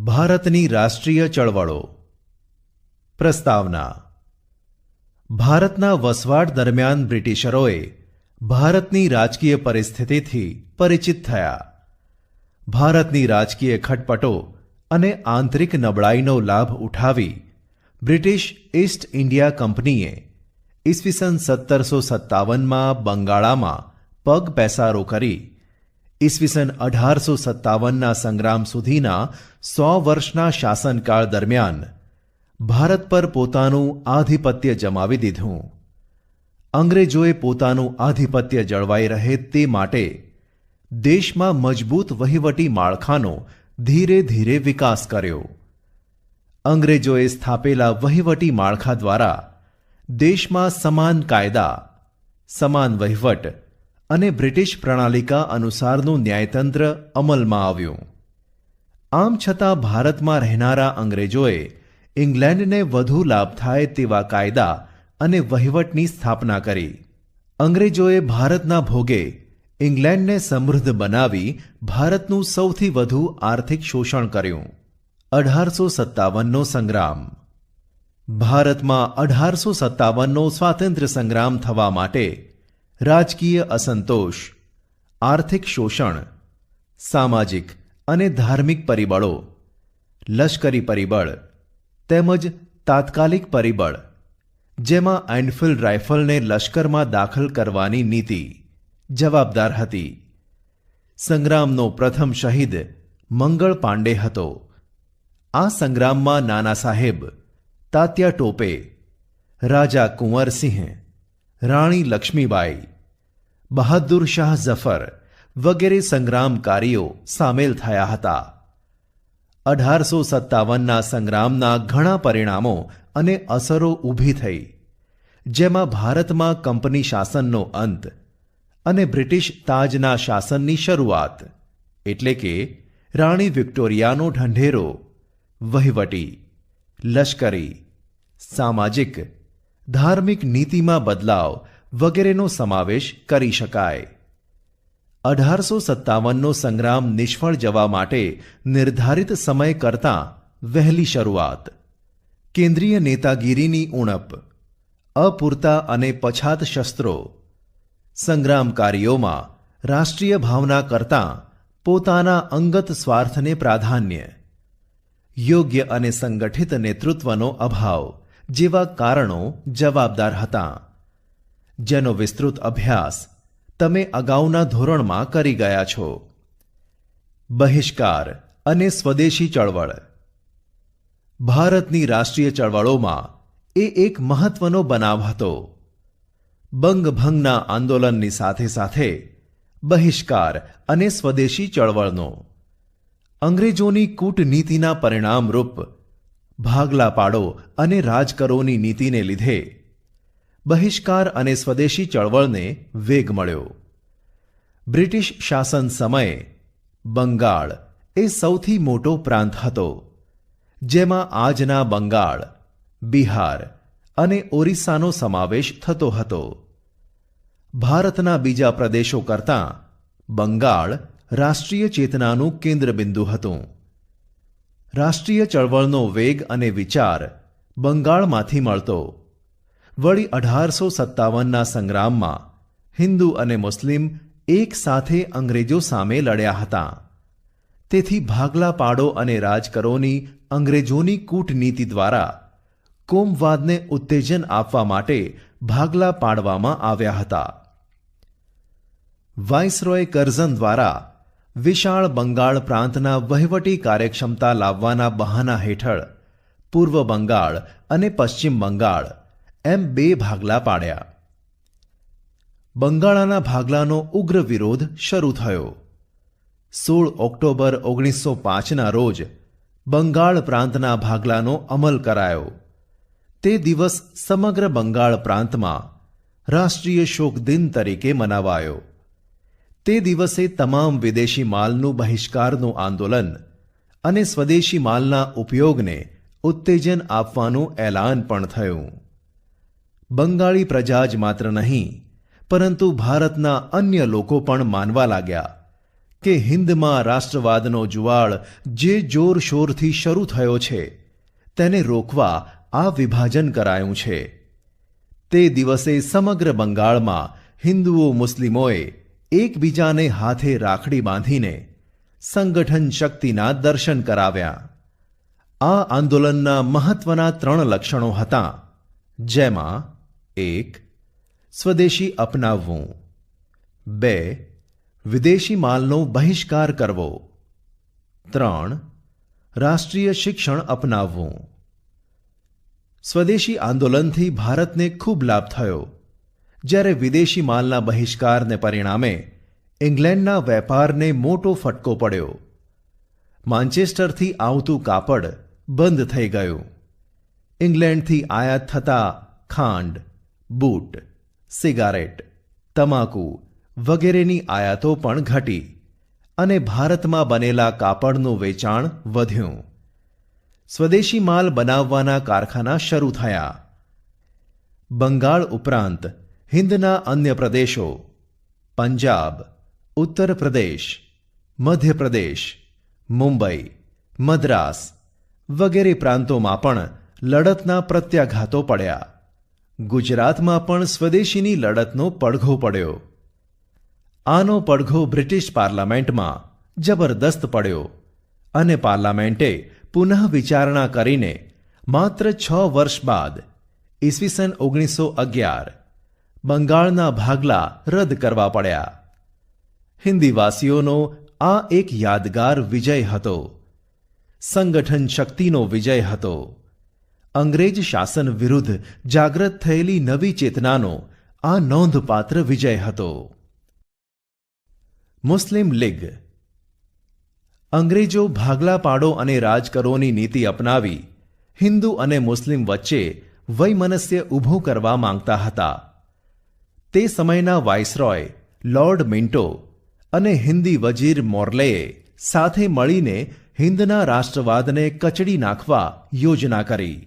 ભારતની રાષ્ટ્રીય ચળવળો. પ્રસ્તાવના. ભારતના વસવાટ દરમિયાન બ્રિટિશરોએ ભારતની રાજકીય પરિસ્થિતિથી પરિચિત થયા. ભારતની રાજકીય ખટપટો અને આંતરિક નબળાઈનો લાભ ઉઠાવી બ્રિટિશ ઈસ્ટ ઇન્ડિયા કંપનીએ ઈસવીસન 1757માં બંગાળામાં પગ પેસારો કરી ઈસવીસન 1857ના સંગ્રામ સુધીના 100 વર્ષના શાસનકાળ દરમિયાન ભારત પર પોતાનું આધિપત્ય જમાવી દીધું. અંગ્રેજોએ પોતાનું આધિપત્ય જળવાઈ રહે તે માટે દેશમાં મજબૂત વહીવટી માળખાનો ધીરે ધીરે વિકાસ કર્યો. અંગ્રેજોએ સ્થાપેલા વહીવટી માળખા દ્વારા દેશમાં સમાન કાયદા, સમાન વહીવટ અને બ્રિટિશ પ્રણાલિકા અનુસારનું ન્યાયતંત્ર અમલમાં આવ્યું. આમ છતાં ભારતમાં રહેનારા અંગ્રેજોએ ઇંગ્લેન્ડને વધુ લાભ થાય તેવા કાયદા અને વહીવટની સ્થાપના કરી. અંગ્રેજોએ ભારતના ભોગે ઇંગ્લેન્ડને સમૃદ્ધ બનાવી ભારતનું સૌથી વધુ આર્થિક શોષણ કર્યું. 1857નો સંગ્રામ. ભારતમાં 1857નો સ્વાતંત્ર્ય સંગ્રામ થવા માટે રાજકીય અસંતોષ, આર્થિક શોષણ, સામાજિક અને ધાર્મિક પરિબળો, લશ્કરી પરિબળ તેમજ તાત્કાલિક પરિબળ જેમાં એનફિલ્ડ રાઇફલને લશ્કરમાં દાખલ કરવાની નીતિ જવાબદાર હતી. સંગ્રામનો પ્રથમ શહીદ મંગળ પાંડે હતો. આ સંગ્રામમાં નાના સાહેબ, તાત્યા ટોપે, રાજા કુંવરસિંહ, રાણી લક્ષ્મીબાઈ, બહાદુર શાહ ઝફર વગેરે સંગ્રામકારીઓ સામેલ થયા હતા. 1857ના સંગ્રામના ઘણા પરિણામો અને અસરો ઊભી થઈ, જેમાં ભારતમાં કંપની શાસનનો અંત અને બ્રિટિશ તાજના શાસનની શરૂઆત એટલે કે રાણી વિક્ટોરિયાનો ઢંઢેરો વહીવટી, લશ્કરી, સામાજિક, ધાર્મિક નીતિમાં બદલાવ વગેરેનો સમાવેશ કરી શકાય. 1857નો સંગ્રામ નિષ્ફળ જવા માટે નિર્ધારિત સમય કરતાં વહેલી શરૂઆત, કેન્દ્રીય નેતાગીરીની ઉણપ, અપૂરતા અને પછાત શસ્ત્રો, સંગ્રામકારીઓમાં રાષ્ટ્રીય ભાવના કરતાં પોતાના અંગત સ્વાર્થને પ્રાધાન્ય, યોગ્ય અને સંગઠિત નેતૃત્વનો અભાવ જેવા કારણો જવાબદાર હતા, જેનો વિસ્તૃત અભ્યાસ તમે અગાઉના ધોરણમાં કરી ગયા છો. બહિષ્કાર અને સ્વદેશી ચળવળ. ભારતની રાષ્ટ્રીય ચળવળોમાં એ એક મહત્વનો બનાવ હતો. બંગભંગના આંદોલનની સાથે સાથે બહિષ્કાર અને સ્વદેશી ચળવળનો અંગ્રેજોની કૂટનીતિના પરિણામરૂપ ભાગલા પાડો અને રાજ કરોની નીતિને લીધે બહિષ્કાર અને સ્વદેશી ચળવળને વેગ મળ્યો. બ્રિટિશ શાસન સમયે બંગાળ એ સૌથી મોટો પ્રાંત હતો, જેમાં આજના બંગાળ, બિહાર અને ઓરિસ્સાનો સમાવેશ થતો હતો. ભારતના બીજા પ્રદેશો કરતાં બંગાળ રાષ્ટ્રીય ચેતનાનું કેન્દ્રબિંદુ હતું. રાષ્ટ્રીય ચળવળનો વેગ અને વિચાર બંગાળમાંથી મળતો. વળી 1857ના સંગ્રામમાં હિન્દુ અને મુસ્લિમ એક સાથે અંગ્રેજો સામે લડ્યા હતા. તેથી ભાગલા પાડો અને રાજકરોની અંગ્રેજોની કૂટનીતિ દ્વારા કોમવાદને ઉત્તેજન આપવા માટે ભાગલા પાડવામાં આવ્યા હતા. વાઇસરોય કર્ઝન દ્વારા વિશાળ બંગાળ પ્રાંતના વહીવટી કાર્યક્ષમતા લાવવાના બહાના હેઠળ પૂર્વ બંગાળ અને પશ્ચિમ બંગાળ એમ બે ભાગલા પાડ્યા. બંગાળાના ભાગલાનો ઉગ્ર વિરોધ શરૂ થયો. 16 ઓક્ટોબર 1905ના રોજ બંગાળ પ્રાંતના ભાગલાનો અમલ કરાયો. તે દિવસ સમગ્ર બંગાળ પ્રાંતમાં રાષ્ટ્રીય શોક દિન તરીકે મનાવાયો. તે દિવસે તમામ વિદેશી માલનું બહિષ્કારનું આંદોલન અને સ્વદેશી માલના ઉપયોગને ઉત્તેજન આપવાનું એલાન પણ થયું. બંગાળી પ્રજા જ માત્ર નહીં, પરંતુ ભારતના અન્ય લોકો પણ માનવા લાગ્યા કે હિન્દમાં રાષ્ટ્રવાદનો જુવાળ જે જોરશોરથી શરૂ થયો છે તેને રોકવા આ વિભાજન કરાયું છે. તે દિવસે સમગ્ર બંગાળમાં હિન્દુઓ મુસ્લિમોએ એકબીજાને હાથે રાખડી બાંધીને સંગઠન શક્તિના દર્શન કરાવ્યા. આ આંદોલનના મહત્વના 3 લક્ષણો હતા, જેમાં 1. સ્વદેશી અપનાવવું, 2. વિદેશી માલનો બહિષ્કાર કરવો, 3. રાષ્ટ્રીય શિક્ષણ અપનાવવું. સ્વદેશી આંદોલનથી ભારતને ખૂબ લાભ થયો, જ્યારે વિદેશી માલના બહિષ્કારને પરિણામે ઇંગ્લેન્ડના વેપારને મોટો ફટકો પડ્યો. માન્ચેસ્ટરથી આવતું કાપડ બંધ થઈ ગયું. ઇંગ્લેન્ડથી આયાત થતા ખાંડ, બૂટ, સિગારેટ, તમાકુ વગેરેની આયાતો પણ ઘટી અને ભારતમાં બનેલા કાપડનું વેચાણ વધ્યું. સ્વદેશી માલ બનાવવાના કારખાના શરૂ થયા. બંગાળ ઉપરાંત હિન્દના અન્ય પ્રદેશો પંજાબ, ઉત્તર પ્રદેશ, મધ્યપ્રદેશ, મુંબઈ, મદ્રાસ વગેરે પ્રાંતોમાં પણ લડતના પ્રત્યાઘાતો પડ્યા. ગુજરાતમાં પણ સ્વદેશીની લડતનો પડઘો પડ્યો. આનો પડઘો બ્રિટિશ પાર્લામેન્ટમાં જબરદસ્ત પડ્યો અને પાર્લામેન્ટે પુનઃ વિચારણા કરીને માત્ર 6 વર્ષ બાદ ઈસવીસન 1911 બંગાળના ભાગલા રદ કરવા પડ્યા. હિન્દીવાસીઓનો આ એક યાદગાર વિજય હતો. સંગઠન શક્તિનો વિજય હતો. અંગ્રેજ શાસન વિરુદ્ધ જાગૃત થયેલી નવી ચેતનાનો આ નોંધપાત્ર વિજય હતો. મુસ્લિમ લીગ. અંગ્રેજો ભાગલા પાડો અને રાજ કરોની નીતિ અપનાવી હિન્દુ અને મુસ્લિમ વચ્ચે વૈમનસ્ય ઊભું કરવા માંગતા હતા. તે સમયના વાઇસરોય લોર્ડ મિન્ટો અને હિન્દી વજીર મોર્લેએ સાથે મળીને હિન્દના રાષ્ટ્રવાદને કચડી નાખવા યોજના કરી.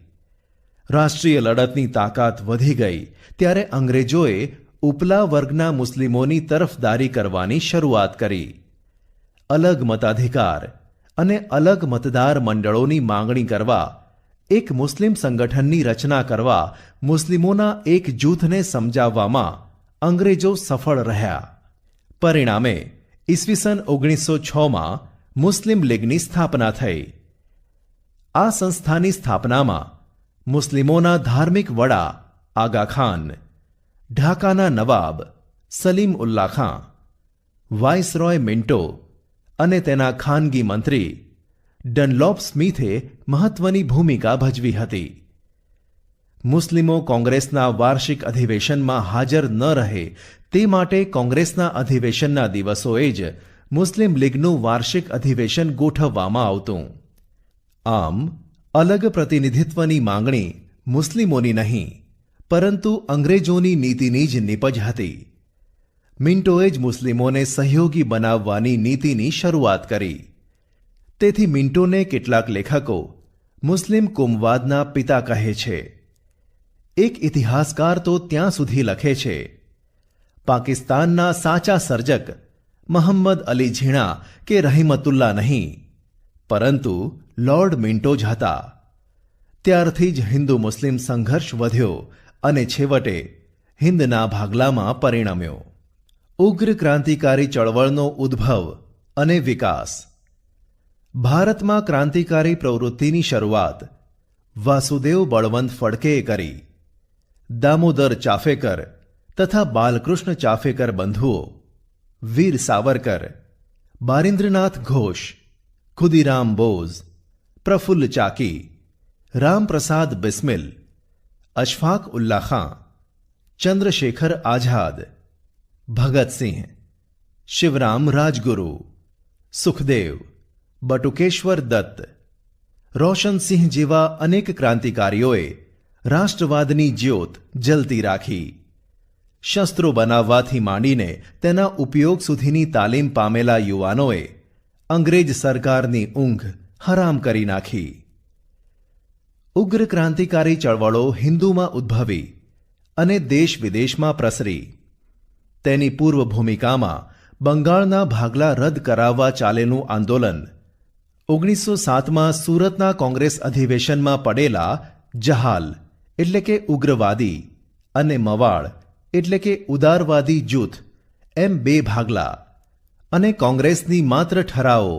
રાષ્ટ્રીય લડતની તાકાત વધી ગઈ ત્યારે અંગ્રેજોએ ઉપલા વર્ગના મુસ્લિમોની તરફદારી કરવાની શરૂઆત કરી. અલગ મતાધિકાર અને અલગ મતદાર મંડળોની માંગણી કરવા, એક મુસ્લિમ સંગઠનની રચના કરવા મુસ્લિમોના એક જૂથને સમજાવવામાં અંગ્રેજો સફળ રહ્યા. પરિણામે ઈસવીસન 1906માં મુસ્લિમ લીગની સ્થાપના થઈ. આ સંસ્થાની સ્થાપનામાં મુસ્લિમોના ધાર્મિક વડા આગા ખાન, ઢાકાના નવાબ સલીમ ઉલ્લા ખાં, વાઇસરોય મિન્ટો અને તેના ખાનગી મંત્રી ડનલોપ સ્મિથે મહત્વની ભૂમિકા ભજવી હતી. મુસ્લિમો કોંગ્રેસના વાર્ષિક અધિવેશનમાં હાજર ન રહે તે માટે કોંગ્રેસના અધિવેશનના દિવસોએ જ મુસ્લિમ લીગનું વાર્ષિક અધિવેશન ગોઠવવામાં આવતું. આમ અલગ પ્રતિનિધિત્વની માંગણી મુસ્લિમોની નહીં, પરંતુ અંગ્રેજોની નીતિની જ નિપજ હતી. મિન્ટોએ જ મુસ્લિમોને સહયોગી બનાવવાની નીતિની શરૂઆત કરી. તેથી મિન્ટોને કેટલાક લેખકો મુસ્લિમ કોમવાદના પિતા કહે છે. એક ઇતિહાસકાર તો ત્યાં સુધી લખે છે, પાકિસ્તાનના સાચા સર્જક મહમ્મદ અલી ઝીણા કે રહીમતુલ્લા નહીં, પરંતુ લોર્ડ મિન્ટો જ હતા. ત્યારથી જ હિન્દુ મુસ્લિમ સંઘર્ષ વધ્યો અને છેવટે હિન્દના ભાગલામાં પરિણમ્યો. ઉગ્ર ક્રાંતિકારી ચળવળનો ઉદ્ભવ અને વિકાસ. ભારતમાં ક્રાંતિકારી પ્રવૃત્તિની શરૂઆત વાસુદેવ બળવંત ફડકેએ કરી. દામોદર ચાફેકર તથા બાલકૃષ્ણ ચાફેકર બંધુઓ, વીર સાવરકર, બારિન્દ્રનાથ ઘોષ, ખુદીરામ બોઝ, પ્રફુલ્લ ચાકી, રામપ્રસાદ બિસ્મિલ, અશફાક ઉલ્લા ખાં, ચંદ્રશેખર આઝાદ, ભગતસિંહ, શિવરામ રાજગુરુ, સુખદેવ, બટુકેશ્વર દત્ત, રોશનસિંહ જેવા અનેક ક્રાંતિકારીઓએ રાષ્ટ્રવાદની જ્યોત જલતી રાખી. શસ્ત્રો બનાવવાથી માંડીને તેના ઉપયોગ સુધીની તાલીમ પામેલા યુવાનોએ અંગ્રેજ સરકારની ઊંઘ હરામ કરી નાખી. ઉગ્ર ક્રાંતિકારી ચળવળો હિન્દુમાં ઉદ્ભવી અને દેશ વિદેશમાં પ્રસરી. તેની પૂર્વ ભૂમિકામાં બંગાળના ભાગલા રદ કરાવવા ચાલેલું આંદોલન, 1907માં સુરતના કોંગ્રેસ અધિવેશનમાં પડેલા જહાલ એટલે કે ઉગ્રવાદી અને મવાળ એટલે કે ઉદારવાદી જૂથ એમ બે ભાગલા અને કોંગ્રેસની માત્ર ઠરાવો,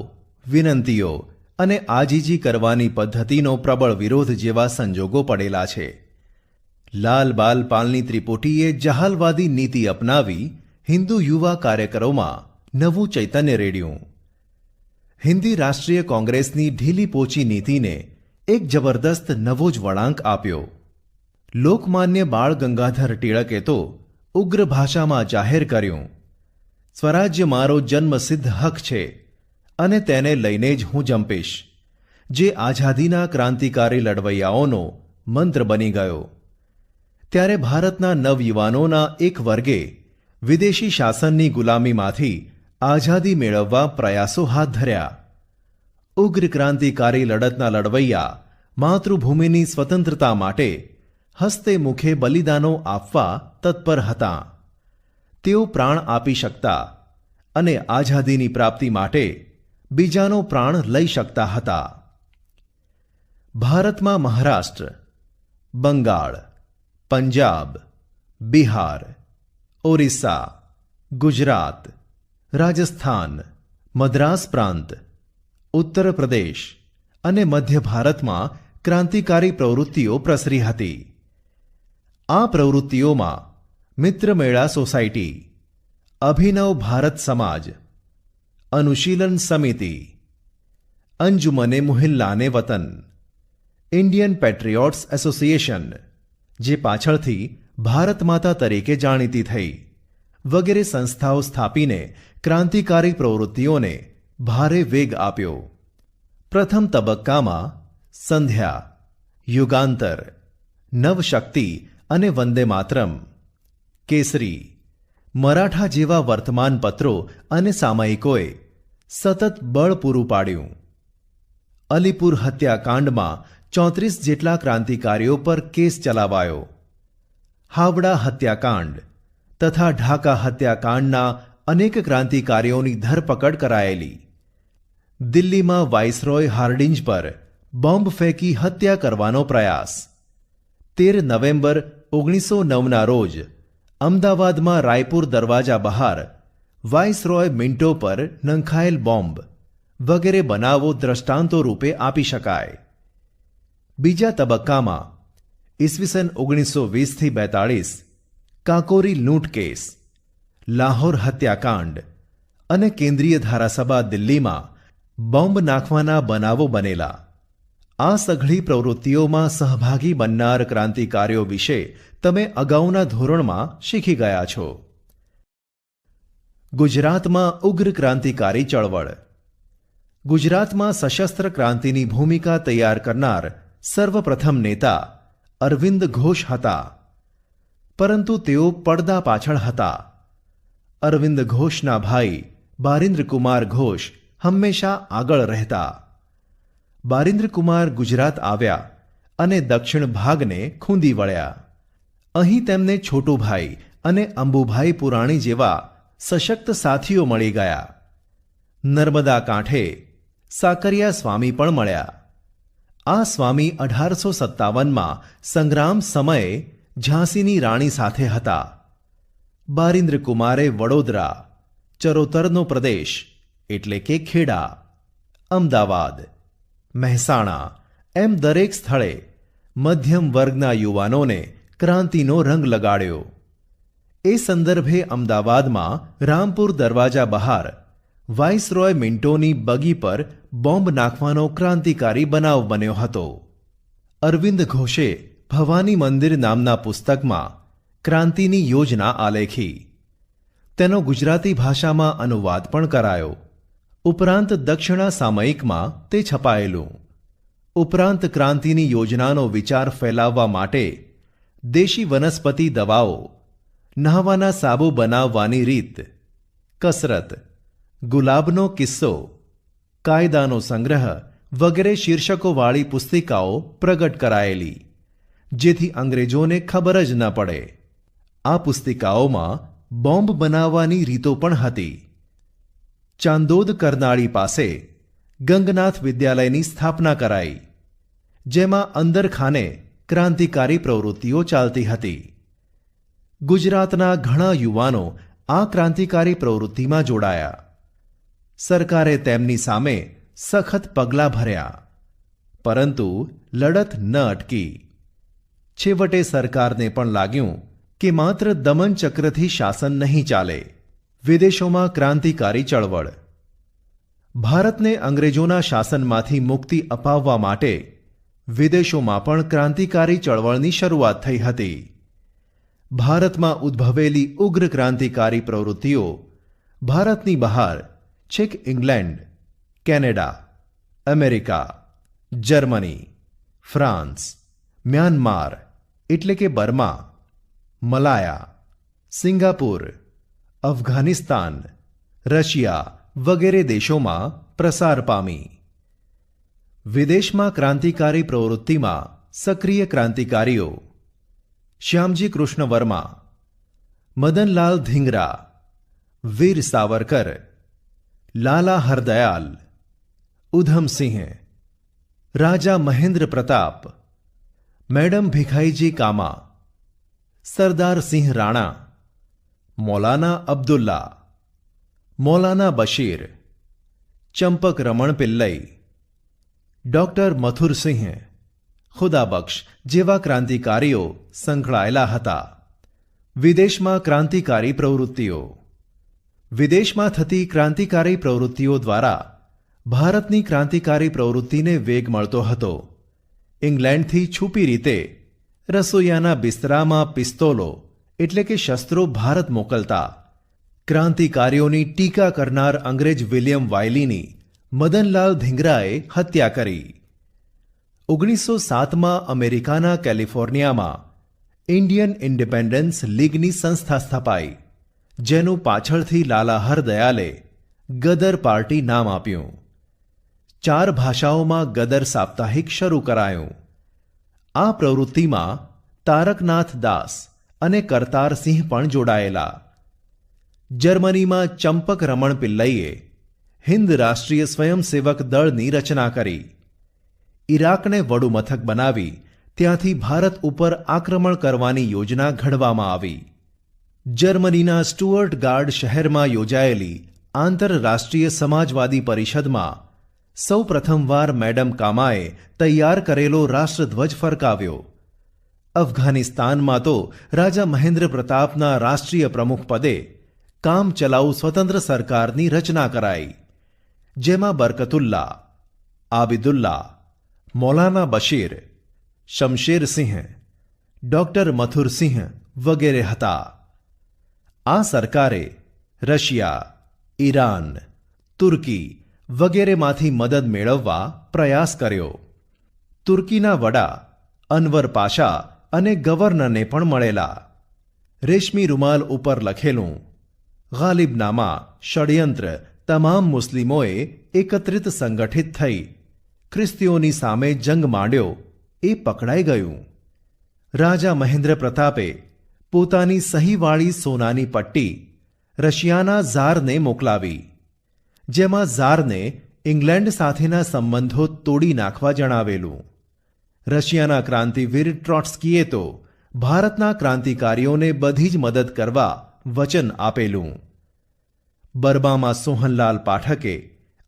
વિનંતીઓ અને આજીજી કરવાની પદ્ધતિનો પ્રબળ વિરોધ જેવા સંજોગો પડેલા છે. લાલ બાલ પાલની ત્રિપુટીએ જહાલવાદી નીતિ અપનાવી હિન્દુ યુવા કાર્યકરોમાં નવું ચૈતન્ય રેડ્યું. હિન્દી રાષ્ટ્રીય કોંગ્રેસની ઢીલી પોચી નીતિને એક જબરદસ્ત નવો જ વળાંક આપ્યો. લોકમાન્ય બાળ ગંગાધર ટિળકે તો ઉગ્ર ભાષામાં જાહેર કર્યું, સ્વરાજ્ય મારો જન્મસિદ્ધ હક છે અને તેને લઈને જ હું જંપીશ, જે આઝાદીના ક્રાંતિકારી લડવૈયાઓનો મંત્ર બની ગયો. ત્યારે ભારતના નવયુવાનોના એક વર્ગે વિદેશી શાસનની ગુલામીમાંથી આઝાદી મેળવવા પ્રયાસો હાથ ધર્યા. ઉગ્ર ક્રાંતિકારી લડતના લડવૈયા માતૃભૂમિની સ્વતંત્રતા માટે હસ્તે મુખે બલિદાનો આપવા તત્પર હતા. તેઓ પ્રાણ આપી શકતા અને આઝાદીની પ્રાપ્તિ માટે બીજાનો પ્રાણ લઈ શકતા હતા. ભારતમાં મહારાષ્ટ્ર, બંગાળ, પંજાબ, બિહાર, ઓરિસ્સા, ગુજરાત, રાજસ્થાન, મદ્રાસ પ્રાંત, ઉત્તર પ્રદેશ અને મધ્ય ભારતમાં ક્રાંતિકારી પ્રવૃત્તિઓ પ્રસરી હતી. આ પ્રવૃત્તિઓમાં મિત્રમેળા સોસાયટી, અભિનવ ભારત સમાજ, અનુશીલન સમિતિ, અંજુમને મુહિલ્લાને વતન, ઇન્ડિયન પેટ્રિયોટ્સ એસોસિએશન, જે પાછળથી ભારત માતા તરીકે જાણીતી થઈ, વગેરે સંસ્થાઓ સ્થાપીને ક્રાંતિકારી પ્રવૃત્તિઓને ભારે વેગ આપ્યો. પ્રથમ તબક્કામાં સંધ્યા, યુગાંતર, નવશક્તિ અને વંદે માતરમ, કેસરી, મરાઠા જેવા વર્તમાનપત્રો અને સામયિકોએ સતત બળ પૂરું પાડ્યું. અલીપુર હત્યાકાંડમાં 34 જેટલા ક્રાંતિકારીઓ પર કેસ ચલાવાયો. હાવડા હત્યાકાંડ તથા ઢાકા હત્યાકાંડના અનેક ક્રાંતિકારીઓની ધરપકડ કરાયેલી. દિલ્હીમાં વાઇસરોય હાર્ડિંજ પર બોમ્બ ફેંકી હત્યા કરવાનો પ્રયાસ. 13 નવેમ્બર 1909ના રોજ અમદાવાદમાં રાયપુર દરવાજા બહાર વાઇસરોય મિન્ટો પર નંખાયેલ બોમ્બ વગેરે બનાવો દ્રષ્ટાંતો રૂપે આપી શકાય. બીજા તબક્કામાં ઈસવીસન 1920થી 42 કાકોરી લૂંટ કેસ, લાહોર હત્યાકાંડ અને કેન્દ્રીય ધારાસભા દિલ્હીમાં બોમ્બ નાખવાના બનાવો બનેલા. આ સઘળી પ્રવૃત્તિઓમાં સહભાગી બનનાર ક્રાંતિકારીઓ વિશે તમે અગાઉના ધોરણમાં શીખી ગયા છો. ગુજરાતમાં ઉગ્ર ક્રાંતિકારી ચળવળ. ગુજરાતમાં સશસ્ત્ર ક્રાંતિની ભૂમિકા તૈયાર કરનાર સર્વપ્રથમ નેતા અરવિંદ ઘોષ હતા, પરંતુ તેઓ પડદા પાછળ હતા. અરવિંદ ઘોષના ભાઈ બારિન્દ્રકુમાર ઘોષ હંમેશા આગળ રહેતા. બારિન્દ્રકુમાર ગુજરાત આવ્યા અને દક્ષિણ ભાગને ખૂંદી વળ્યા. અહીં તેમને છોટુભાઈ અને અંબુભાઈ પુરાણી જેવા સશક્ત સાથીઓ મળી ગયા. નર્મદા કાંઠે સાકરિયા સ્વામી પણ મળ્યા. આ સ્વામી 1857માં સંગ્રામ સમયે ઝાંસીની રાણી સાથે હતા. બારિન્દ્રકુમારે વડોદરા, ચરોતરનો પ્રદેશ એટલે કે ખેડા, અમદાવાદ, મહેસાણા એમ દરેક સ્થળે મધ્યમ વર્ગના યુવાનોને ક્રાંતિનો રંગ લગાડ્યો. એ સંદર્ભે અમદાવાદમાં રામપુર દરવાજા બહાર વાઇસરોય મિન્ટોની બગી પર બોમ્બ નાખવાનો ક્રાંતિકારી બનાવ બન્યો હતો. અરવિંદ ઘોષે ભવાની મંદિર નામના પુસ્તકમાં ક્રાંતિની યોજના આલેખી. તેનો ગુજરાતી ભાષામાં અનુવાદ પણ કરાયો. ઉપરાંત દક્ષિણા સામયિકમાં તે છપાયેલું. ઉપરાંત ક્રાંતિની યોજનાનો વિચાર ફેલાવવા માટે દેશી વનસ્પતિ દવાઓ, નહાવાના સાબુ બનાવવાની રીત, કસરત, ગુલાબનો કિસ્સો, કાયદાનો સંગ્રહ વગેરે શીર્ષકોવાળી પુસ્તિકાઓ પ્રગટ કરાયેલી, જેથી અંગ્રેજોને ખબર જ ન પડે. આ પુસ્તિકાઓમાં બોમ્બ બનાવવાની રીતો પણ હતી. ચાંદોદ કરનાળી પાસે ગંગનાથ વિદ્યાલયની સ્થાપના કરાઈ, જેમાં અંદરખાને ક્રાંતિકારી પ્રવૃત્તિઓ ચાલતી હતી. ગુજરાતના ઘણા યુવાનો આ ક્રાંતિકારી પ્રવૃત્તિમાં જોડાયા. સરકારે તેમની સામે સખત પગલાં ભર્યા, પરંતુ લડત ન અટકી. છેવટે સરકારને પણ લાગ્યું કે માત્ર દમનચક્રથી શાસન નહીં ચાલે. વિદેશોમાં ક્રાંતિકારી ચળવળ. ભારતને અંગ્રેજોના શાસનમાંથી મુક્તિ અપાવવા માટે વિદેશોમાં પણ ક્રાંતિકારી ચળવળની શરૂઆત થઈ હતી. ભારતમાં ઉદ્ભવેલી ઉગ્ર ક્રાંતિકારી પ્રવૃત્તિઓ ભારતની બહાર છેક England, Canada, America, Germany, France, Myanmar એટલે કે Burma, Malaya, Singapore, Afghanistan, Russia વગેરે દેશોમાં પ્રસાર પામી. વિદેશમાં ક્રાંતિકારી પ્રવૃત્તિમાં સક્રિય ક્રાંતિકારીઓ શ્યામજી કૃષ્ણ વર્મા, મદનલાલ ધીંગરા, વીર સાવરકર, લાલા હરદયાલ, ઉધમસિંહ, રાજા મહેન્દ્ર પ્રતાપ, મેડમ ભીખાઈજી કામા, સરદાર સિંહ રાણા, મૌલાના અબ્દુલ્લા, મૌલાના બશીર, ચંપક રમણ પિલ્લઈ, ડોક્ટર મથુરસિંહ, ખુદાબક્ષ જેવા ક્રાંતિકારીઓ સંકળાયેલા હતા. વિદેશમાં ક્રાંતિકારી પ્રવૃત્તિઓ. વિદેશમાં થતી ક્રાંતિકારી પ્રવૃત્તિઓ દ્વારા ભારતની ક્રાંતિકારી પ્રવૃત્તિને વેગ મળતો હતો. ઇંગ્લેન્ડથી છુપી રીતે રસોઈયાના બિસ્તરામાં પિસ્તોલો એટલે કે શસ્ત્રો ભારત મોકલતા. ક્રાંતિકારીઓની ટીકા કરનાર અંગ્રેજ વિલિયમ વાયલીની મદનલાલ ધીંગરાએ હત્યા કરી. 1907માં અમેરિકાના કેલિફોર્નિયામાં ઇન્ડિયન ઇન્ડિપેન્ડન્સ લીગની સંસ્થા સ્થપાઈ, જેનું પાછળથી લાલા હરદયાલે ગદર પાર્ટી નામ આપ્યું. 4 ભાષાઓમાં ગદર સાપ્તાહિક શરૂ કરાયું. આ પ્રવૃત્તિમાં તારકનાથ દાસ અને કરતારસિંહ પણ જોડાયેલા. જર્મનીમાં ચંપક રમણ પિલ્લઈએ હિન્દ રાષ્ટ્રીય સ્વયંસેવક દળની રચના કરી. ઇરાકને વડુમથક બનાવી ત્યાંથી ભારત ઉપર આક્રમણ કરવાની યોજના ઘડવામાં આવી. જર્મનીના સ્ટુઅર્ટ ગાર્ડ શહેરમાં યોજાયેલી આંતરરાષ્ટ્રીય સમાજવાદી પરિષદમાં સૌ પ્રથમવાર મેડમ કામાએ તૈયાર કરેલો રાષ્ટ્રધ્વજ ફરકાવ્યો. અફઘાનિસ્તાનમાં તો રાજા મહેન્દ્ર પ્રતાપના રાષ્ટ્રીય પ્રમુખ પદે કામ ચલાઉ સ્વતંત્ર સરકારની રચના કરાઈ, જેમાં બરકતુલ્લા, આબિદુલ્લા, મૌલાના બશીર, શમશેરસિંહ, ડોક્ટર મથુરસિંહ વગેરે હતા. આ સરકારે રશિયા, ઈરાન, તુર્કી વગેરેમાંથી મદદ મેળવવા પ્રયાસ કર્યો. તુર્કીના વડા અનવર પાશા અને ગવર્નરને પણ મળેલા. રેશમી રૂમાલ ઉપર લખેલું ગાલિબનામા ષડયંત્ર તમામ મુસ્લિમોએ એકત્રિત સંગઠિત થઈ ખ્રિસ્તીઓની સામે જંગ માંડ્યો એ પકડાઈ ગયું. રાજા મહેન્દ્ર પ્રતાપે પોતાની સહીવાળી સોનાની પટ્ટી રશિયાના ઝારને મોકલાવી, જેમાં ઝારને ઇંગ્લેન્ડ સાથેના સંબંધો તોડી નાખવા જણાવેલું. રશિયાના ક્રાંતિવીર ટ્રોટ્સ્કીએ તો ભારતના ક્રાંતિકારીઓને બધી જ મદદ કરવા વચન આપેલું. બર્મામાં સોહનલાલ પાઠકે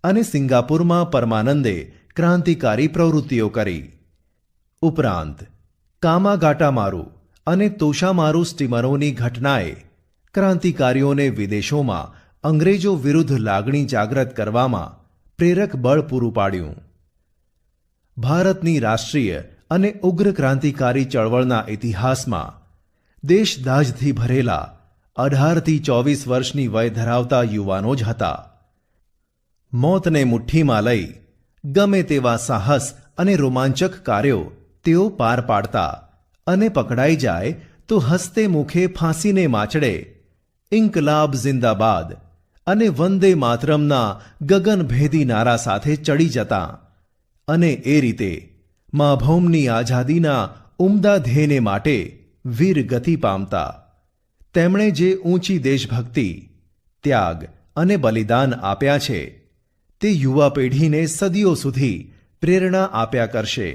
અને સિંગાપુરમાં પરમાનંદે ક્રાંતિકારી પ્રવૃત્તિઓ કરી. ઉપરાંત કામાગાટામારુ અને તોશામારુ સ્ટીમરોની ઘટનાએ ક્રાંતિકારીઓને વિદેશોમાં અંગ્રેજો વિરુદ્ધ લાગણી જાગ્રત કરવામાં પ્રેરક બળ પૂરું પાડ્યું. ભારતની રાષ્ટ્રીય અને ઉગ્ર ક્રાંતિકારી ચળવળના ઇતિહાસમાં દેશદાઝથી ભરેલા 18 થી 24 વર્ષની વય ધરાવતા યુવાનો જ હતા. મોતને મુઠ્ઠીમાં લઈ ગમે તેવા સાહસ અને રોમાંચક કાર્યો તેઓ પાર પાડતા અને પકડાઈ જાય તો હસતે મુખે ફાંસીને માચડે ઇન્કલાબ જિંદાબાદ અને વંદે માતરમના ગગનભેદી નારા સાથે ચડી જતા અને એ રીતે મા ભૌમની આઝાદીના ઉમદા ધ્યેયને માટે વીર ગતિ પામતા. તેમણે જે ઊંચી દેશભક્તિ, ત્યાગ અને બલિદાન આપ્યા છે તે યુવા પેઢીને સદીઓ સુધી પ્રેરણા આપ્યા કરશે.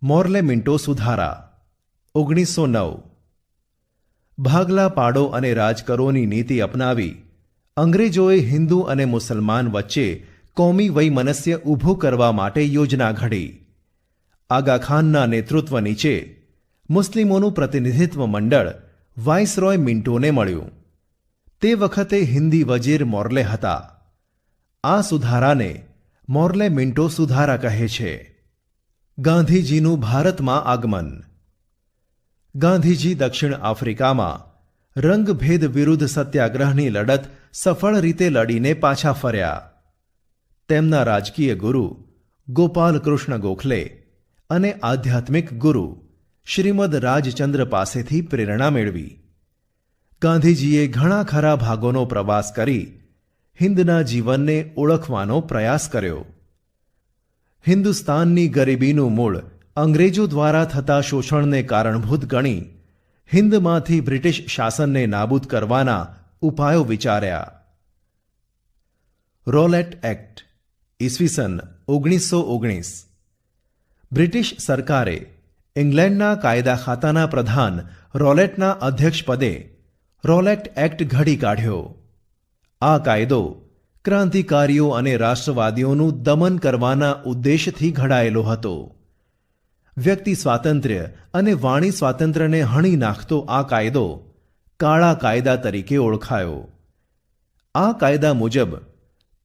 મોર્લે મિન્ટો સુધારા 1909. ભાગલા પાડો અને રાજ કરોની નીતિ અપનાવી અંગ્રેજોએ હિન્દુ અને મુસલમાન વચ્ચે કોમી વૈમનસ્ય ઊભું કરવા માટે યોજના ઘડી. આગા ખાનના નેતૃત્વ નીચે મુસ્લિમોનું પ્રતિનિધિત્વ મંડળ વાઇસરોય મિન્ટોને મળ્યું. તે વખતે હિન્દી વજીર મોર્લે હતા. આ સુધારાને મોર્લે મિન્ટો સુધારા કહે છે. ગાંધીજીનું ભારતમાં આગમન. ગાંધીજી દક્ષિણ આફ્રિકામાં રંગભેદ વિરુદ્ધ સત્યાગ્રહની લડત સફળ રીતે લડીને પાછા ફર્યા. તેમના રાજકીય ગુરુ ગોપાલ કૃષ્ણ ગોખલે અને આધ્યાત્મિક ગુરુ શ્રીમદ રાજચંદ્ર પાસેથી પ્રેરણા મેળવી. ગાંધીજીએ ઘણા ખરા ભાગોનો પ્રવાસ કરી હિન્દના જીવનને ઓળખવાનો પ્રયાસ કર્યો. હિન્દુસ્તાનની ગરીબીનું મૂળ અંગ્રેજો દ્વારા થતા શોષણને કારણભૂત ગણી હિન્દમાંથી બ્રિટિશ શાસનને નાબૂદ કરવાના ઉપાયો વિચાર્યા. રોલેટ એક્ટ ઈસવીસન 1919. બ્રિટિશ સરકારે ઇંગ્લેન્ડના કાયદા ખાતાના પ્રધાન રોલેટના અધ્યક્ષપદે રોલેટ એક્ટ ઘડી કાઢ્યો. આ કાયદો ક્રાંતિકારીઓ અને રાષ્ટ્રવાદીઓનું દમન કરવાના ઉદ્દેશથી ઘડાયેલો હતો. વ્યક્તિ સ્વાતંત્ર્ય અને વાણી સ્વાતંત્ર્યને હણી નાખતો આ કાયદો કાળા કાયદા તરીકે ઓળખાયો. આ કાયદા મુજબ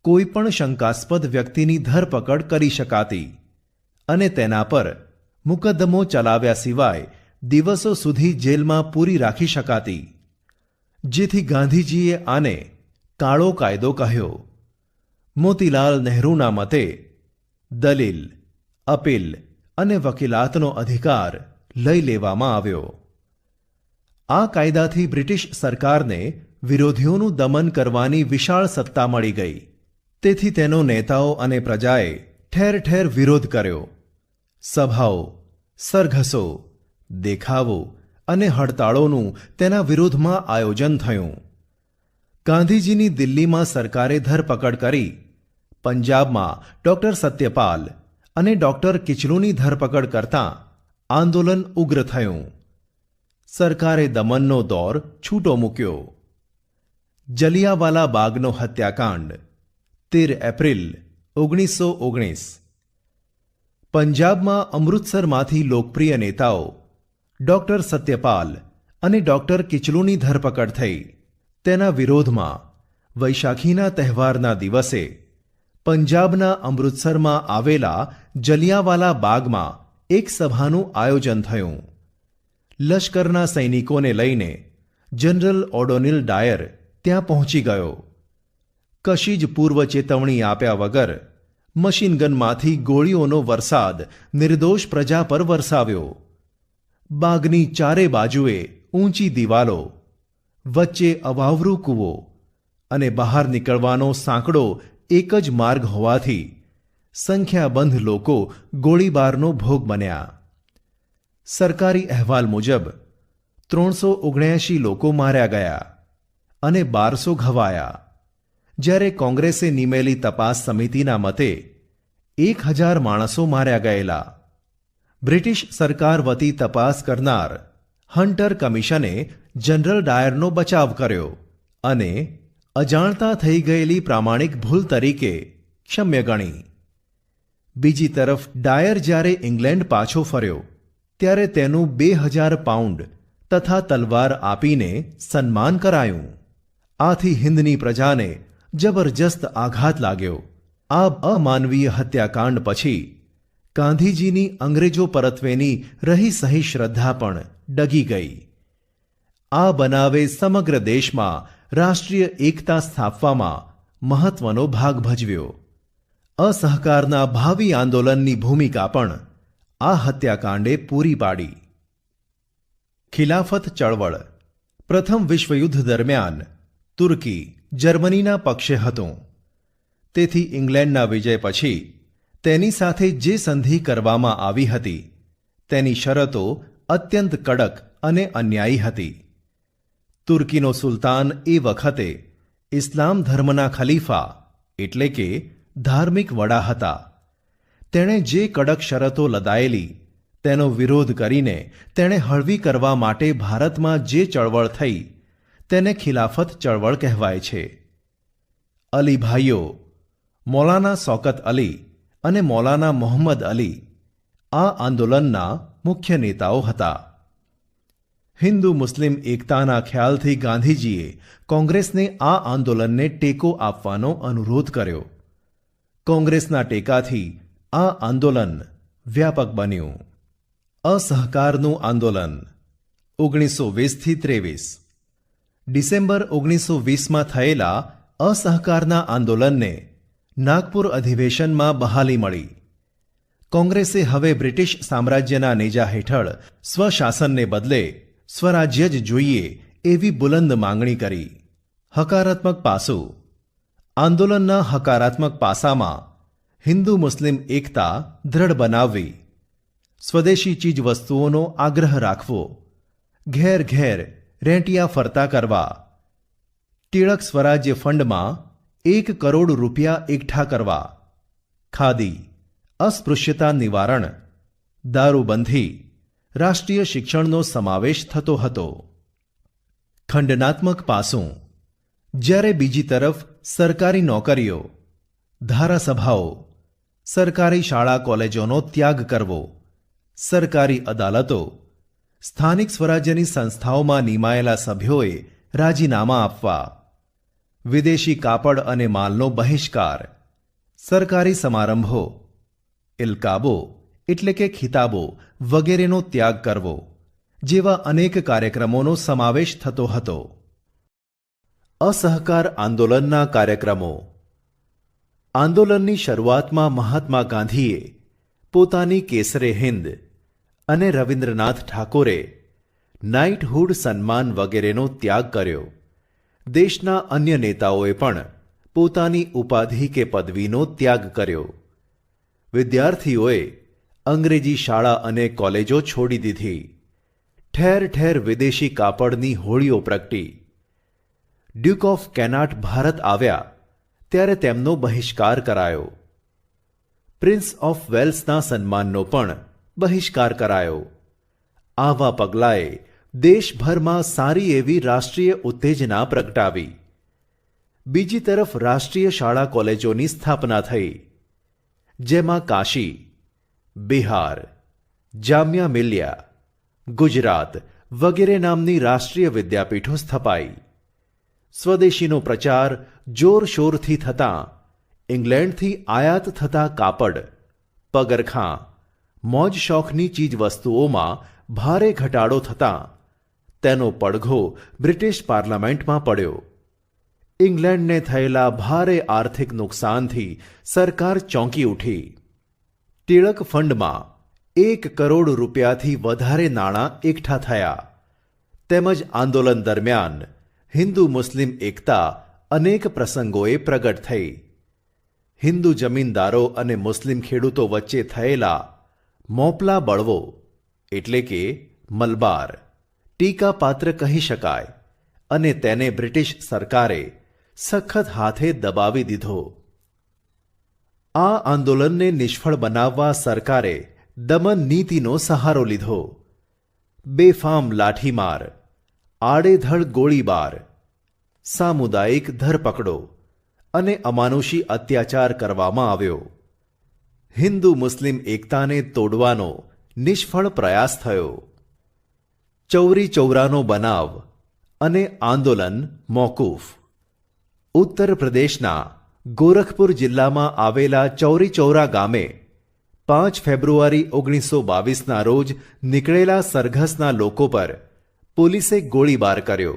કોઈ પણ શંકાસ્પદ વ્યક્તિની ધરપકડ કરી શકાતી અને તેના પર મુકદ્દમો ચલાવ્યા સિવાય દિવસો સુધી જેલમાં પૂરી રાખી શકાતી. જેથી ગાંધીજીએ આને કાળો કાયદો કહ્યો. મોતીલાલ નહેરુના મતે દલીલ, અપીલ અને વકીલાતનો અધિકાર લઈ લેવામાં આવ્યો. આ કાયદાથી બ્રિટિશ સરકારને વિરોધીઓનું દમન કરવાની વિશાળ સત્તા મળી ગઈ. તેથી તેનો નેતાઓ અને પ્રજાએ ઠેર ઠેર વિરોધ કર્યો. સભાઓ, સરઘસો, દેખાવો અને હડતાળોનું તેના વિરોધમાં આયોજન થયું. ગાંધીજીની દિલ્હીમાં સરકારે ધરપકડ કરી. પંજાબમાં ડોક્ટર સત્યપાલ અને ડોક્ટર કિચલુની ધરપકડ કરતાં આંદોલન ઉગ્ર થયું. સરકારે દમનનો દોર છૂટો મૂક્યો. જલિયાવાલા બાગનો હત્યાકાંડ 13 એપ્રિલ 1919. પંજાબમાં અમૃતસરમાંથી લોકપ્રિય નેતાઓ ડોક્ટર સત્યપાલ અને ડોક્ટર કિચલુની ધરપકડ થઈ. તેના વિરોધમાં વૈશાખીના તહેવારના દિવસે પંજાબના અમૃતસરમાં આવેલા જલિયાવાલા બાગમાં એક સભાનું આયોજન થયું. લશ્કરના સૈનિકોને લઈને જનરલ ઓડોનિલ ડાયર ત્યાં પહોંચી ગયો. કશી જ પૂર્વ ચેતવણી આપ્યા વગર મશીનગનમાંથી ગોળીઓનો વરસાદ નિર્દોષ પ્રજા પર વરસાવ્યો. બાગની ચારે બાજુએ ઊંચી દિવાલો, વચ્ચે અવાવરૂ કૂવો અને બહાર નીકળવાનો સાંકડો એક જ માર્ગ હોવાથી સંખ્યાબંધ લોકો ગોળીબારનો ભોગ બન્યા. સરકારી અહેવાલ મુજબ 379 લોકો માર્યા ગયા અને 1200 ઘવાયા. જ્યારે કોંગ્રેસે નિમેલી તપાસ સમિતિના મતે 1000 માણસો માર્યા ગયેલા. બ્રિટિશ સરકાર વતી તપાસ કરનાર હન્ટર કમિશને જનરલ ડાયરનો બચાવ કર્યો અને અજાણતા થઈ ગયેલી પ્રામાણિક ભૂલ તરીકે ક્ષમ્ય ગણી. બીજી તરફ ડાયર જ્યારે ઇંગ્લેન્ડ પાછો ફર્યો ત્યારે તેનું 2000 પાઉન્ડ તથા તલવાર આપીને સન્માન કરાયું. આથી હિન્દની પ્રજાને જબરજસ્ત આઘાત લાગ્યો. આ અમાનવીય હત્યાકાંડ પછી ગાંધીજીની અંગ્રેજો પરત્વેની રહી સહી શ્રદ્ધા પણ ડગી ગઈ. આ બનાવે સમગ્ર દેશમાં રાષ્ટ્રીય એકતા સ્થાપવામાં મહત્વનો ભાગ ભજવ્યો. અસહકારના ભાવિ આંદોલનની ભૂમિકા પણ આ હત્યાકાંડે પૂરી પાડી. ખિલાફત ચળવળ. પ્રથમ વિશ્વયુદ્ધ દરમિયાન તુર્કી જર્મનીના પક્ષે હતું. તેથી ઇંગ્લેન્ડના વિજય પછી તેની સાથે જે સંધિ કરવામાં આવી હતી તેની શરતો અત્યંત કડક અને અન્યાયી હતી. તુર્કીનો સુલતાન એ વખતે ઇસ્લામ ધર્મના ખલીફા એટલે કે ધાર્મિક વડા હતા. તેણે જે કડક શરતો લદાયેલી તેનો વિરોધ કરીને તેણે હળવી કરવા માટે ભારતમાં જે ચળવળ થઈ તેને ખિલાફત ચળવળ કહેવાય છે. અલી ભાઈઓ મૌલાના શૌકત અલી અને મૌલાના મોહમ્મદ અલી આ આંદોલનના મુખ્ય નેતાઓ હતા. હિન્દુ મુસ્લિમ એકતાના ખ્યાલથી ગાંધીજીએ કોંગ્રેસને આ આંદોલનને ટેકો આપવાનો અનુરોધ કર્યો. કોંગ્રેસના ટેકાથી આ આંદોલન વ્યાપક બન્યું. અસહકારનું આંદોલન 1920-23 ડિસેમ્બર 1920માં થયેલા અસહકારના આંદોલનને નાગપુર અધિવેશનમાં બહાલી મળી. કોંગ્રેસે હવે બ્રિટિશ સામ્રાજ્યના નેજા હેઠળ સ્વશાસનને બદલે સ્વરાજ્ય જ જોઈએ એવી બુલંદ માંગણી કરી. હકારાત્મક પાસું આંદોલનના હકારાત્મક પાસામાં હિન્દુ મુસ્લિમ એકતા દ્રઢ બનાવવી, સ્વદેશી ચીજવસ્તુઓનો આગ્રહ રાખવો, ઘેર ઘેર રેંટિયા ફરતા કરવા, ટિળક સ્વરાજ્ય ફંડમાં 1 કરોડ રૂપિયા એકઠા કરવા, ખાદી, અસ્પૃશ્યતા નિવારણ, દારૂબંધી, રાષ્ટ્રીય શિક્ષણનો સમાવેશ થતો હતો. ખંડનાત્મક પાસું જ્યારે બીજી તરફ સરકારી નોકરીઓ, ધારાસભાઓ, સરકારી શાળા કોલેજોનો ત્યાગ કરવો, સરકારી અદાલતો, સ્થાનિક સ્વરાજ્યની સંસ્થાઓમાં નિમાયેલા સભ્યોએ રાજીનામા આપવા, વિદેશી કાપડ અને માલનો બહિષ્કાર, સરકારી સમારંભો, ઇલકાબો એટલે કે ખિતાબો વગેરેનો ત્યાગ કરવો જેવા અનેક કાર્યક્રમોનો સમાવેશ થતો હતો. અસહકાર આંદોલનના કાર્યક્રમો આંદોલનની શરૂઆતમાં મહાત્મા ગાંધીએ પોતાની કેસરે હિન્દ અને રવિન્દ્રનાથ ઠાકોરે નાઇટહુડ સન્માન વગેરેનો ત્યાગ કર્યો. દેશના અન્ય નેતાઓએ પણ પોતાની ઉપાધિ કે પદવીનો ત્યાગ કર્યો. વિદ્યાર્થીઓએ અંગ્રેજી શાળા અને કોલેજો છોડી દીધી. ઠેર ઠેર વિદેશી કાપડની હોળીઓ પ્રગટી. ડ્યુક ઓફ કેનાટ ભારત આવ્યા ત્યારે તેમનો બહિષ્કાર કરાયો. પ્રિન્સ ઓફ વેલ્સના સન્માનનો પણ બહિષ્કાર કરાયો. આવા પગલાંએ દેશભરમાં સારી એવી રાષ્ટ્રીય ઉત્તેજના પ્રગટાવી. બીજી તરફ રાષ્ટ્રીય શાળા કોલેજોની સ્થાપના થઈ, જેમાં કાશી, બિહાર, જામિયા મિલિયા, ગુજરાત વગેરે નામની રાષ્ટ્રીય વિદ્યાપીઠો સ્થપાઈ. સ્વદેશીનો પ્રચાર જોરશોરથી થતાં ઇંગ્લેન્ડથી આયાત થતા કાપડ, પગરખાં, મોજ શોખની ચીજવસ્તુઓમાં ભારે ઘટાડો થતાં તેનો પડઘો બ્રિટિશ પાર્લામેન્ટમાં પડ્યો. ઇંગ્લેન્ડને થયેલા ભારે આર્થિક નુકસાનથી સરકાર ચોંકી ઉઠી. ટિળક ફંડમાં 1 કરોડ રૂપિયાથી વધારે નાણાં એકઠા થયા. તેમજ આંદોલન દરમિયાન હિન્દુ મુસ્લિમ એકતા અનેક પ્રસંગોએ પ્રગટ થઈ. હિન્દુ જમીનદારો અને મુસ્લિમ ખેડૂતો વચ્ચે થયેલા મોપલા બળવો એટલે કે મલબાર ટીકાપાત્ર કહી શકાય અને તેને બ્રિટિશ સરકારે સખત હાથે દબાવી દીધો. આ આંદોલનને નિષ્ફળ બનાવવા સરકારે દમન નીતિનો સહારો લીધો. બેફામ લાઠીમાર, આડેધડ ગોળીબાર, સામુદાયિક ધરપકડો અને અમાનુષી અત્યાચાર કરવામાં આવ્યો. હિન્દુ મુસ્લિમ એકતાને તોડવાનો નિષ્ફળ પ્રયાસ થયો. ચૌરી ચૌરાનો બનાવ અને આંદોલન મોકૂફ. ઉત્તર પ્રદેશના ગોરખપુર જિલ્લામાં આવેલા ચૌરી ચૌરા ગામે 5 ફેબ્રુઆરી 1922ના રોજ નીકળેલા સરઘસના લોકો પર પોલીસે ગોળીબાર કર્યો.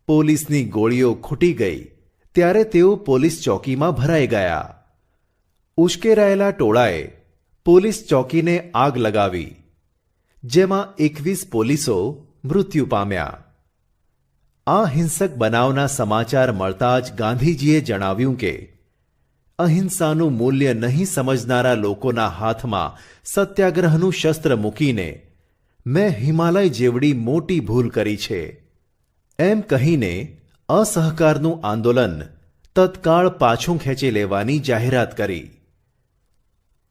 પોલીસની ગોળીઓ ખૂટી ગઈ ત્યારે તેઓ પોલીસ ચોકીમાં ભરાઈ ગયા. ઉશ્કેરાયેલા ટોળાએ પોલીસ ચોકીને આગ લગાવી, જેમાં 21 પોલીસો મૃત્યુ પામ્યા. આ હિંસક બનાવના સમાચાર મળતા જ ગાંધીજીએ જણાવ્યું કે અહિંસાનું મૂલ્ય નહીં સમજનારા લોકોના હાથમાં સત્યાગ્રહનું શસ્ત્ર મૂકીને મેં હિમાલય જેવડી મોટી ભૂલ કરી છે. એમ કહીને અસહકારનું આંદોલન તત્કાળ પાછું ખેંચી લેવાની જાહેરાત કરી.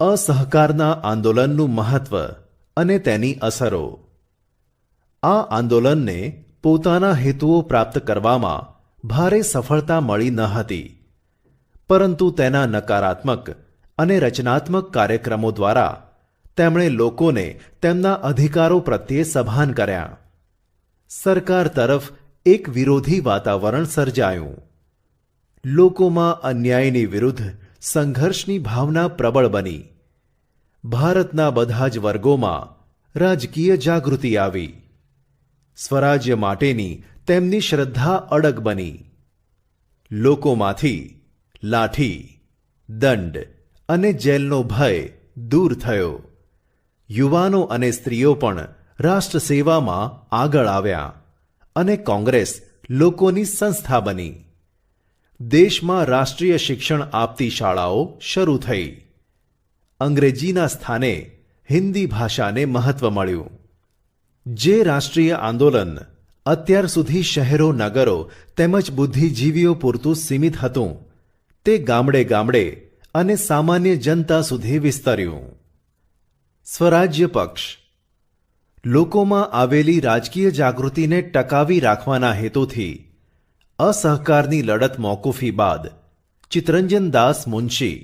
અસહકારના આંદોલનનું મહત્વ અને તેની અસરો. આ આંદોલનને પોતાના હેતુઓ પ્રાપ્ત કરવામાં ભારે સફળતા મળી ન હતી, પરંતુ તેના નકારાત્મક અને રચનાત્મક કાર્યક્રમો દ્વારા તેમણે લોકોને તેમના અધિકારો પ્રત્યે સભાન કર્યા. સરકાર તરફ એક વિરોધી વાતાવરણ સર્જાયું. લોકોમાં અન્યાયની વિરુદ્ધ સંઘર્ષની ભાવના પ્રબળ બની. ભારતના બધા જ વર્ગોમાં રાજકીય જાગૃતિ આવી. સ્વરાજ્ય માટેની તેમની શ્રદ્ધા અડગ બની. લોકોમાંથી લાઠી, દંડ અને જેલનો ભય દૂર થયો. યુવાનો અને સ્ત્રીઓ પણ રાષ્ટ્ર સેવામાં આગળ આવ્યા અને કોંગ્રેસ લોકોની સંસ્થા બની. દેશમાં રાષ્ટ્રીય શિક્ષણ આપતી શાળાઓ શરૂ થઈ. અંગ્રેજીના સ્થાને હિન્દી ભાષાને મહત્વ મળ્યું. જે રાષ્ટ્રીય આંદોલન અત્યાર સુધી શહેરો, નગરો તેમજ બુદ્ધિજીવીઓ પૂરતું સીમિત હતું, તે ગામડે ગામડે અને સામાન્ય જનતા સુધી વિસ્તર્યું. સ્વરાજ્ય પક્ષ. લોકોમાં આવેલી રાજકીય જાગૃતિને ટકાવી રાખવાના હેતુથી અસહકારની લડત મોકૂફી બાદ ચિત્તરંજન દાસ મુનશી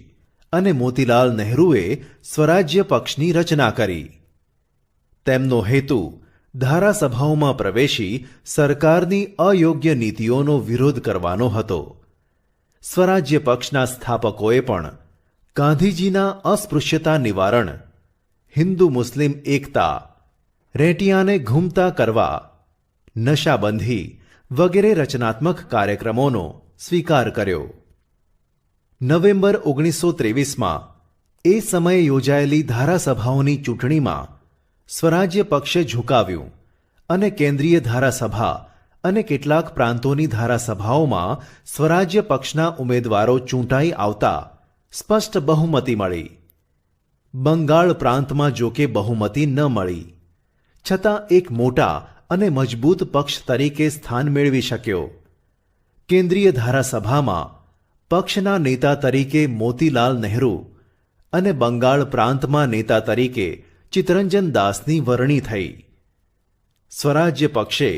અને મોતીલાલ નહેરુએ સ્વરાજ્ય પક્ષની રચના કરી. તેમનો હેતુ ધારાસભાઓમાં પ્રવેશી સરકારની અયોગ્ય નીતિઓનો વિરોધ કરવાનો હતો. સ્વરાજ્ય પક્ષના સ્થાપકોએ પણ ગાંધીજીના અસ્પૃશ્યતા નિવારણ, હિન્દુ મુસ્લિમ એકતા, રેટિયાને ઘૂમતા કરવા, નશાબંધી વગેરે રચનાત્મક કાર્યક્રમોનો સ્વીકાર કર્યો. નવેમ્બર 1923માં એ સમયે યોજાયેલી ધારાસભાઓની ચૂંટણીમાં સ્વરાજ્ય પક્ષે ઝુકાવ્યું અને કેન્દ્રીય ધારાસભા અને કેટલાક પ્રાંતોની ધારાસભાઓમાં સ્વરાજ્ય પક્ષના ઉમેદવારો ચૂંટાઈ આવતા સ્પષ્ટ બહુમતી મળી. બંગાળ પ્રાંતમાં જોકે બહુમતી ન મળી, છતાં એક મોટા અને મજબૂત પક્ષ તરીકે સ્થાન મેળવી શક્યો. કેન્દ્રીય ધારાસભામાં પક્ષના નેતા તરીકે મોતીલાલ નહેરુ અને બંગાળ પ્રાંતમાં નેતા તરીકે ચિત્તરંજન દાસની વરણી થઈ. સ્વરાજ્ય પક્ષે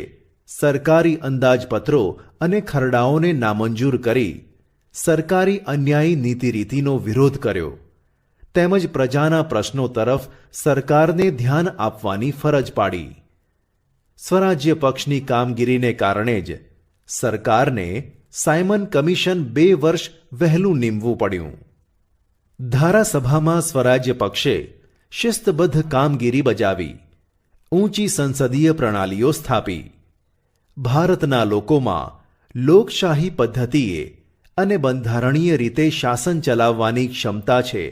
સરકારી અંદાજપત્રો અને ખરડાઓને નામંજૂર કરી સરકારી અન્યાયી નીતિરીતિનો વિરોધ કર્યો, તેમજ પ્રજાના પ્રશ્નો તરફ સરકારને ધ્યાન આપવાની ફરજ પાડી. સ્વરાજ્ય પક્ષની કામગીરીને કારણે જ સરકારને સાયમન કમિશન 2 વર્ષ વહેલું નીમવું પડ્યું. ધારાસભામાં સ્વરાજ્ય પક્ષે શિસ્તબદ્ધ કામગીરી બજાવી, ઊંચી સંસદીય પ્રણાલીઓ સ્થાપી. ભારતના લોકોમાં લોકશાહી પદ્ધતિએ અને બંધારણીય રીતે શાસન ચલાવવાની ક્ષમતા છે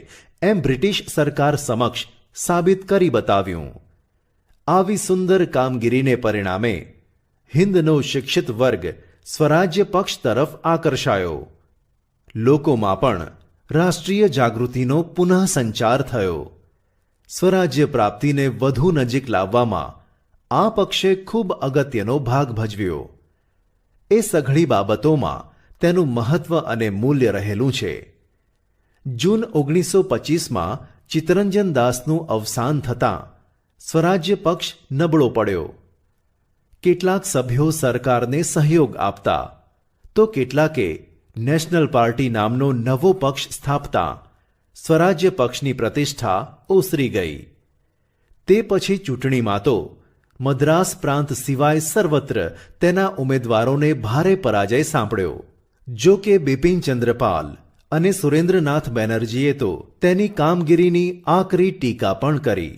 એમ બ્રિટિશ સરકાર સમક્ષ સાબિત કરી બતાવ્યું. આવી સુંદર કામગીરીને પરિણામે હિન્દનો શિક્ષિત વર્ગ સ્વરાજ્ય પક્ષ તરફ આકર્ષાયો. લોકોમાં પણ રાષ્ટ્રીય જાગૃતિનો પુનઃ સંચાર થયો. સ્વરાજ્ય પ્રાપ્તિને વધુ નજીક લાવવામાં આ પક્ષે ખૂબ અગત્યનો ભાગ ભજવ્યો. એ સઘળી બાબતોમાં તેનું મહત્વ અને મૂલ્ય રહેલું છે. જૂન 1925માં ચિત્તરંજન દાસનું અવસાન થતાં સ્વરાજ્ય પક્ષ નબળો પડ્યો. કેટલાક સભ્યો સરકારને સહયોગ આપતા તો કેટલાકે નેશનલ પાર્ટી નામનો નવો પક્ષ સ્થાપતા સ્વરાજ્ય પક્ષની પ્રતિષ્ઠા ઓસરી ગઈ. તે પછી ચૂંટણીમાં તો મદ્રાસ પ્રાંત સિવાય સર્વત્ર તેના ઉમેદવારોને ભારે પરાજય સાંપડ્યો. જો કે બિપિનચંદ્ર પાલ અને સુરેન્દ્રનાથ બેનર્જીએ તો તેની કામગીરીની આકરી ટીકા પણ કરી.